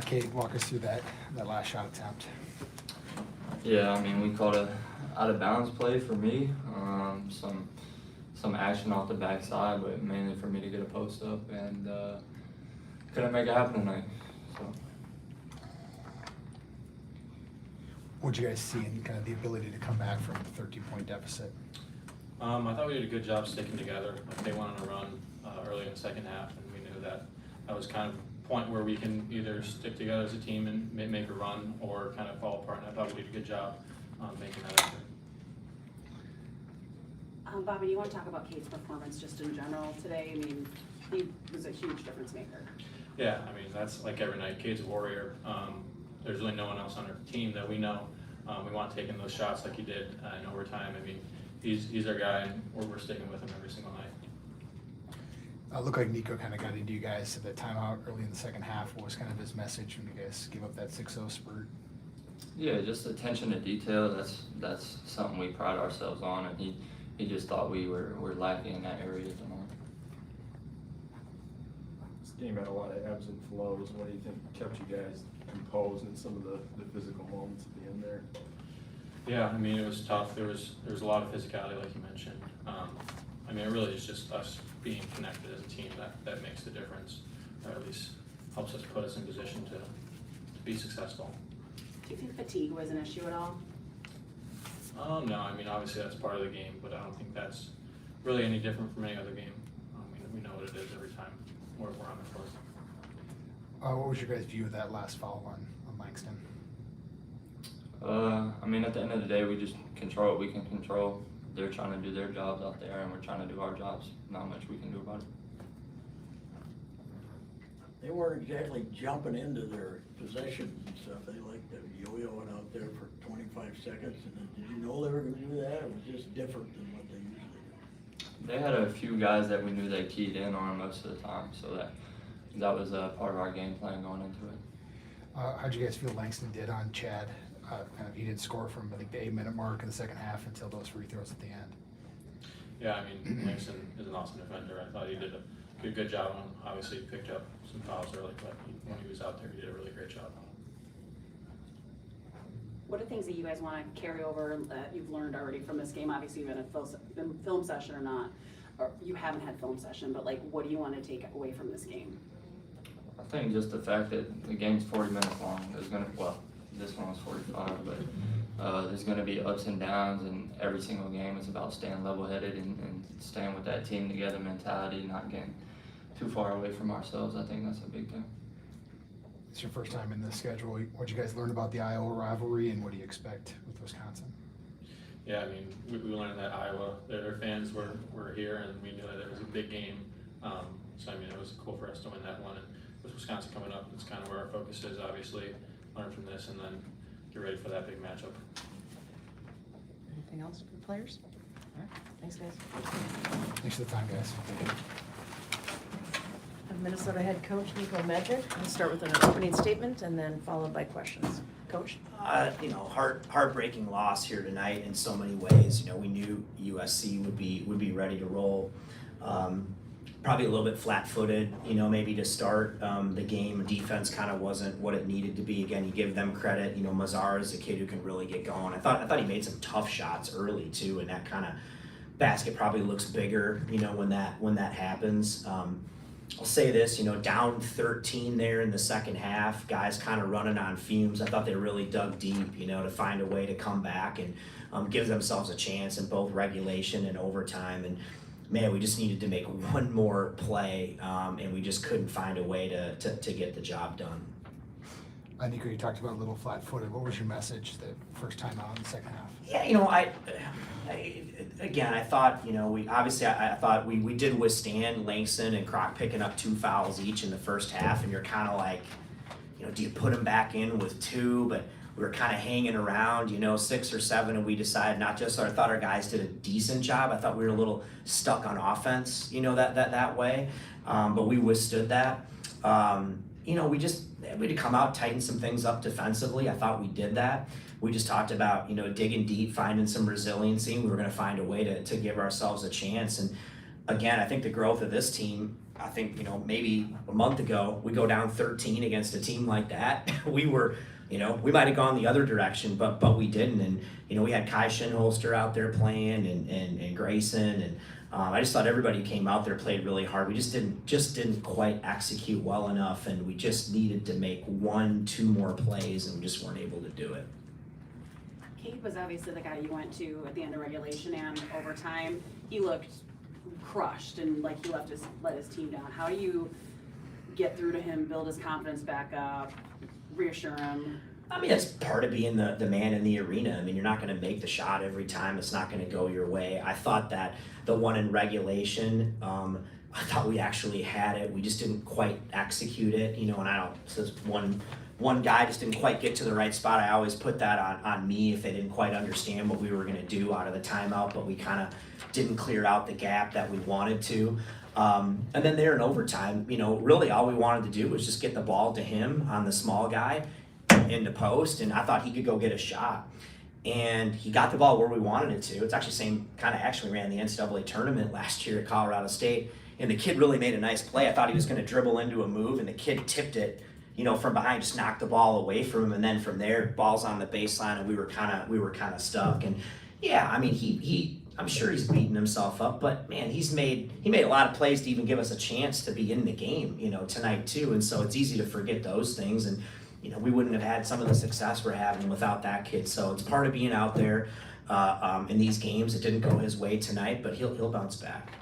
Cade, walk us through that last shot attempt. Yeah, I mean, we called a out of bounds play for me. Some action off the backside, but mainly for me to get a post up, and couldn't make it happen tonight. So. What'd you guys see in kind of the ability to come back from a 13-point deficit? I thought we did a good job sticking together. Like they went on a run early in the second half, and we knew that was kind of a point where we can either stick together as a team and make a run or kind of fall apart. And I thought we did a good job making that effort. Bobby, do you want to talk about Cade's performance just in general today? I mean, he was a huge difference maker. Yeah, I mean, that's like every night. Cade's a warrior. There's really no one else on our team that we know. We want taking those shots like he did in overtime. I mean, he's our guy, and we're sticking with him every single night. Looked like Nico kind of got into you guys at the timeout early in the second half. What was kind of his message when you guys give up that 6-0 spurt? Yeah, just attention to detail. That's something we pride ourselves on, and he just thought we were lacking in that area at the moment. This game had a lot of ebbs and flows. What do you think kept you guys composed in some of the physical moments at the end there? Yeah, I mean, it was tough. There was a lot of physicality, like you mentioned. I mean, it really is just us being connected as a team that makes the difference, or at least helps us put us in position to be successful. Do you think fatigue was an issue at all? No, I mean, obviously that's part of the game, but I don't think that's really any different from any other game. I mean, we know what it is every time we're on the court. What was your guys' view of that last foul on Langston? I mean, at the end of the day, we just control what we can control. They're trying to do their jobs out there, and we're trying to do our jobs. Not much we can do about it. They weren't exactly jumping into their possessions and stuff. They liked to yo-yoing out there for 25 seconds. And did you know they were going to do that? It was just different than what they usually do. They had a few guys that we knew they keyed in on most of the time, so that was part of our game plan going into it. How'd you guys feel Langston did on Chad? He didn't score from, I think, the 8-minute mark in the second half until those free throws at the end. Yeah, I mean, Mason is an awesome defender. I thought he did a good job on him. Obviously, he picked up some fouls early, but when he was out there, he did a really great job on him. What are things that you guys want to carry over that you've learned already from this game? Obviously, you've had a film session or not, or you haven't had film session, but like, what do you want to take away from this game? I think just the fact that the game's 40 minutes long. This one was 45, but there's going to be ups and downs, and every single game is about staying level-headed and staying with that team together mentality, not getting too far away from ourselves. I think that's a big thing. It's your first time in the schedule. What'd you guys learn about the Iowa rivalry, and what do you expect with Wisconsin? Yeah, I mean, we learned that Iowa, their fans were here, and we knew that it was a big game. So, I mean, it was cool for us to win that one. And with Wisconsin coming up, it's kind of where our focus is, obviously. Learn from this and then get ready for that big matchup. Anything else for players? All right, thanks guys. Thanks for the time, guys. Minnesota head coach Nico Medved. We'll start with an opening statement and then followed by questions. Coach? Heartbreaking loss here tonight in so many ways. We knew USC would be ready to roll. Probably a little bit flat-footed, maybe to start the game. Defense kind of wasn't what it needed to be. Again, you give them credit. Mazar is a kid who can really get going. I thought he made some tough shots early too, and that kind of basket probably looks bigger, when that happens. I'll say this, down 13 there in the second half, guys kind of running on fumes. I thought they really dug deep, to find a way to come back and give themselves a chance in both regulation and overtime. And man, we just needed to make one more play, and we just couldn't find a way to get the job done. Nico, you talked about a little flat-footed. What was your message the first time out in the second half? Yeah, I thought, I thought we did withstand Langston and Kroc picking up 2 fouls each in the first half, and you're kind of like, do you put them back in with 2? But we were kind of hanging around, 6 or 7, and we decided not just. So I thought our guys did a decent job. I thought we were a little stuck on offense, that way. But we withstood that. We had to come out, tighten some things up defensively. I thought we did that. We just talked about, digging deep, finding some resiliency. We were going to find a way to give ourselves a chance. And again, I think the growth of this team I think, maybe a month ago, we go down 13 against a team like that. We were, we might have gone the other direction, but we didn't. And, we had Kai Shinholster out there playing and Grayson. And I just thought everybody came out there, played really hard. We just didn't quite execute well enough. And we just needed to make 1-2 more plays and we just weren't able to do it. Cade was obviously the guy you went to at the end of regulation and overtime. He looked crushed and like he let his team down. How do you get through to him, build his confidence back up, reassure him? I mean, that's part of being the man in the arena. I mean, you're not going to make the shot every time. It's not going to go your way. I thought that the one in regulation, I thought we actually had it. We just didn't quite execute it, and I don't, says one guy just didn't quite get to the right spot. I always put that on me if they didn't quite understand what we were going to do out of the timeout, but we kind of didn't clear out the gap that we wanted to. And then there in overtime, really all we wanted to do was just get the ball to him on the small guy into post, and I thought he could go get a shot. And he got the ball where we wanted it to. It's actually same kind of actually ran the NCAA tournament last year at Colorado State, and the kid really made a nice play. I thought he was going to dribble into a move, and the kid tipped it, from behind, just knocked the ball away from him, and then from there, ball's on the baseline, and we were kind of stuck. And yeah, I mean, I'm sure he's beating himself up, but man, he made a lot of plays to even give us a chance to be in the game, tonight too. And so it's easy to forget those things, and we wouldn't have had some of the success we're having without that kid. So it's part of being out there in these games. It didn't go his way tonight, but he'll bounce back.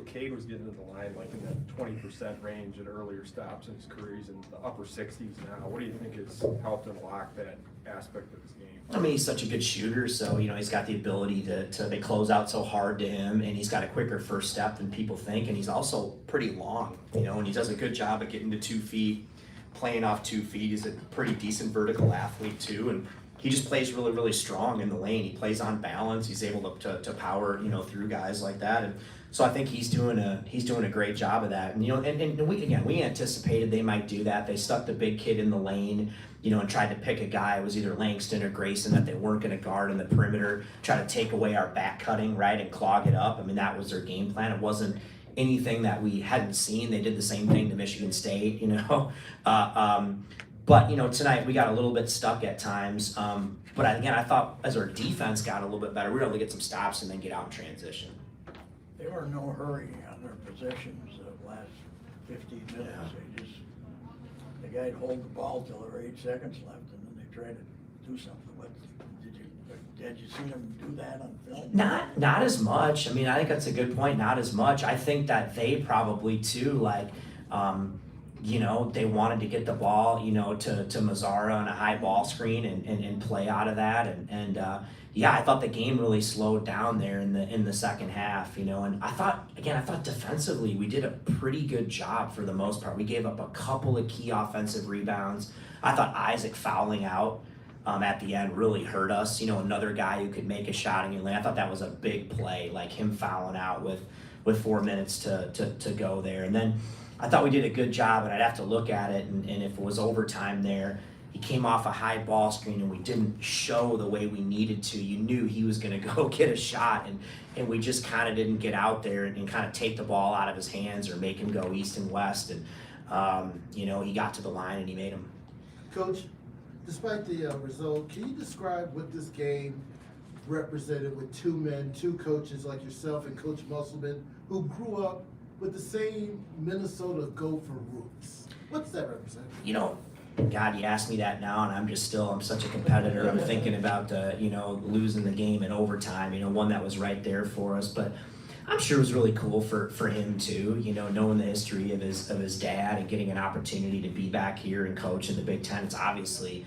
Cade was getting to the line like in that 20% range at earlier stops in his career. He's in the upper 60s now. What do you think has helped unlock that aspect of his game? I mean, he's such a good shooter, so he's got the ability to they close out so hard to him, and he's got a quicker first step than people think, and he's also pretty long, and he does a good job of getting to 2 feet, playing off 2 feet. He's a pretty decent vertical athlete too, and he just plays really, really strong in the lane. He plays on balance. He's able to power, through guys like that. And so I think he's doing a great job of that. And and we anticipated they might do that. They stuck the big kid in the lane, and tried to pick a guy. It was either Langston or Grayson that they weren't going to guard in the perimeter, try to take away our back cutting, right, and clog it up. I mean, that was their game plan. It wasn't anything that we hadn't seen. They did the same thing to Michigan State, But, tonight we got a little bit stuck at times. But again, I thought as our defense got a little bit better, we were able to get some stops and then get out in transition. They were in no hurry on their possessions the last 15 minutes. The guy'd hold the ball till there were 8 seconds left, and then they tried to do something. What had you seen them do that on film? Not as much. I mean, I think that's a good point. Not as much. I think that they probably too, they wanted to get the ball, to Mazzara on a high ball screen and play out of that. And I thought the game really slowed down there in the second half, and I thought defensively we did a pretty good job for the most part. We gave up a couple of key offensive rebounds. I thought Isaac fouling out at the end really hurt us. Another guy who could make a shot in your lane. I thought that was a big play, like him fouling out with 4 minutes to go there. And then I thought we did a good job, and I'd have to look at it, and if it was overtime there, he came off a high ball screen and we didn't show the way we needed to. You knew he was going to go get a shot, and we just kind of didn't get out there and kind of take the ball out of his hands or make him go east and west. And, he got to the line and he made them. Coach, despite the result, can you describe what this game represented with 2 men, 2 coaches like yourself and Coach Musselman, who grew up with the same Minnesota Gopher roots? What's that represent? God, you asked me that now, and I'm such a competitor. I'm thinking about, losing the game in overtime, one that was right there for us. But I'm sure it was really cool for him too, knowing the history of his dad and getting an opportunity to be back here and coach in the Big Ten. It's obviously,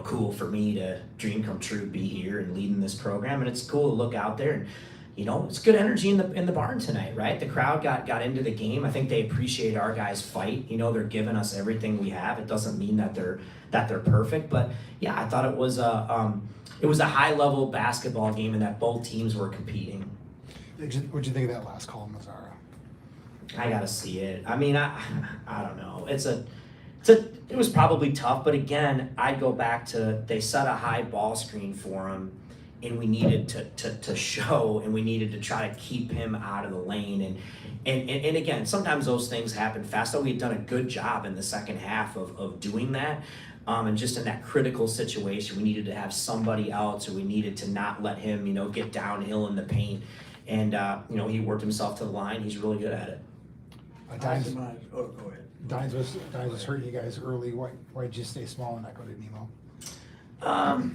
cool for me to dream come true, be here and leading this program. And it's cool to look out there and, it's good energy in the barn tonight, right? The crowd got into the game. I think they appreciate our guys' fight. They're giving us everything we have. It doesn't mean that they're perfect, but yeah, I thought it was a high level basketball game and that both teams were competing. What'd you think of that last call, Mazzara? I gotta see it. I mean, I don't know. It was probably tough, but again, I'd go back to they set a high ball screen for him. and we needed to show, and we needed to try to keep him out of the lane. And again, sometimes those things happen fast. So we had done a good job in the second half of doing that. And just in that critical situation, we needed to have somebody else, or we needed to not let him, get downhill in the paint. And, he worked himself to the line. He's really good at it. Dines Oh, go ahead. was hurting you guys early. Why'd you stay small and not go to Nemo?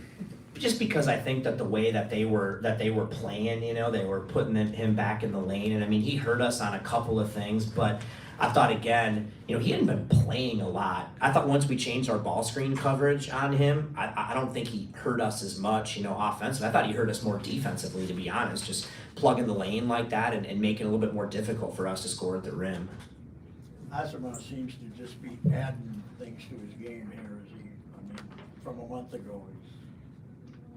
Just because I think that the way that they were playing, they were putting him back in the lane. And I mean, he hurt us on a couple of things, but I thought again, he hadn't been playing a lot. I thought once we changed our ball screen coverage on him, I don't think he hurt us as much, offensively. I thought he hurt us more defensively, to be honest, just plugging the lane like that and making it a little bit more difficult for us to score at the rim. Asima seems to just be adding things to his game here, from a month ago, he's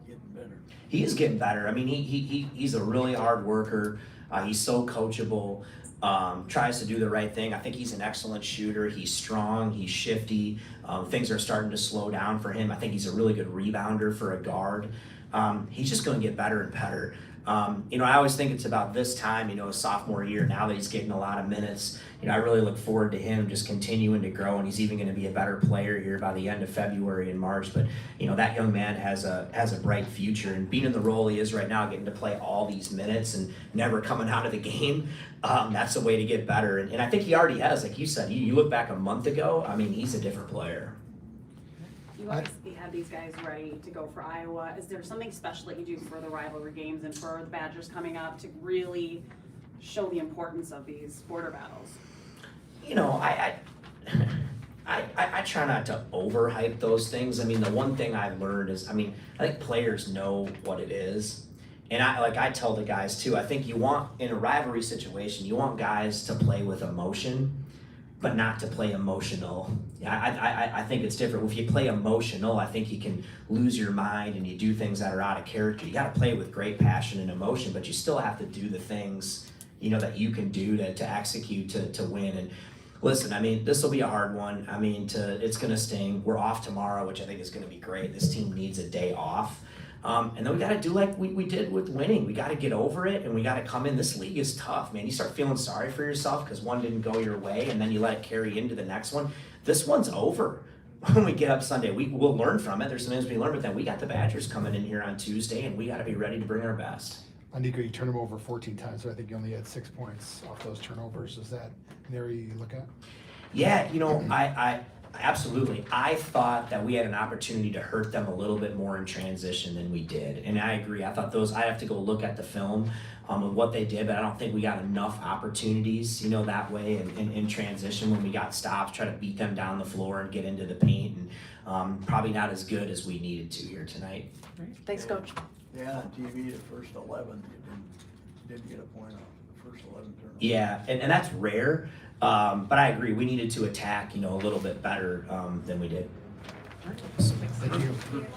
getting better. He is getting better. I mean, he's a really hard worker. He's so coachable. Tries to do the right thing. I think he's an excellent shooter. He's strong. He's shifty. Things are starting to slow down for him. I think he's a really good rebounder for a guard. He's just going to get better and better. I always think it's about this time, his sophomore year, now that he's getting a lot of minutes. I really look forward to him just continuing to grow, and he's even going to be a better player here by the end of February and March. But, that young man has a bright future, and being in the role he is right now, getting to play all these minutes and never coming out of the game, that's the way to get better. And I think he already has, like you said, you look back a month ago, I mean, he's a different player. You obviously have these guys ready to go for Iowa. Is there something special that you do for the rivalry games and for the Badgers coming up to really show the importance of these border battles? I try not to overhype those things. I mean, the one thing I've learned is, I think players know what it is. And I tell the guys too, I think in a rivalry situation, you want guys to play with emotion, but not to play emotional. I think it's different. If you play emotional, I think you can lose your mind and you do things that are out of character. You gotta play with great passion and emotion, but you still have to do the things, that you can do to execute to win. And listen, this will be a hard one. It's gonna sting. We're off tomorrow, which I think is gonna be great. This team needs a day off. And then we gotta do like we did with winning. We gotta get over it, and we gotta come in. This league is tough, man. You start feeling sorry for yourself because one didn't go your way, and then you let it carry into the next one. This one's over. When we get up Sunday, we'll learn from it. There's some things we learn, but then we got the Badgers coming in here on Tuesday, and we gotta be ready to bring our best. Nico, you turned them over 14 times, so I think you only had 6 points off those turnovers. Is that an area you look at? Yeah, I absolutely. I thought that we had an opportunity to hurt them a little bit more in transition than we did. And I agree. I thought I have to go look at the film of what they did, but I don't think we got enough opportunities, that way in transition when we got stops, try to beat them down the floor and get into the paint. And probably not as good as we needed to here tonight. Thanks, Coach. Yeah, on TV, the first 11, you didn't get a point off the first 11 turnovers. Yeah, and that's rare. But I agree, we needed to attack, a little bit better than we did. Thank you.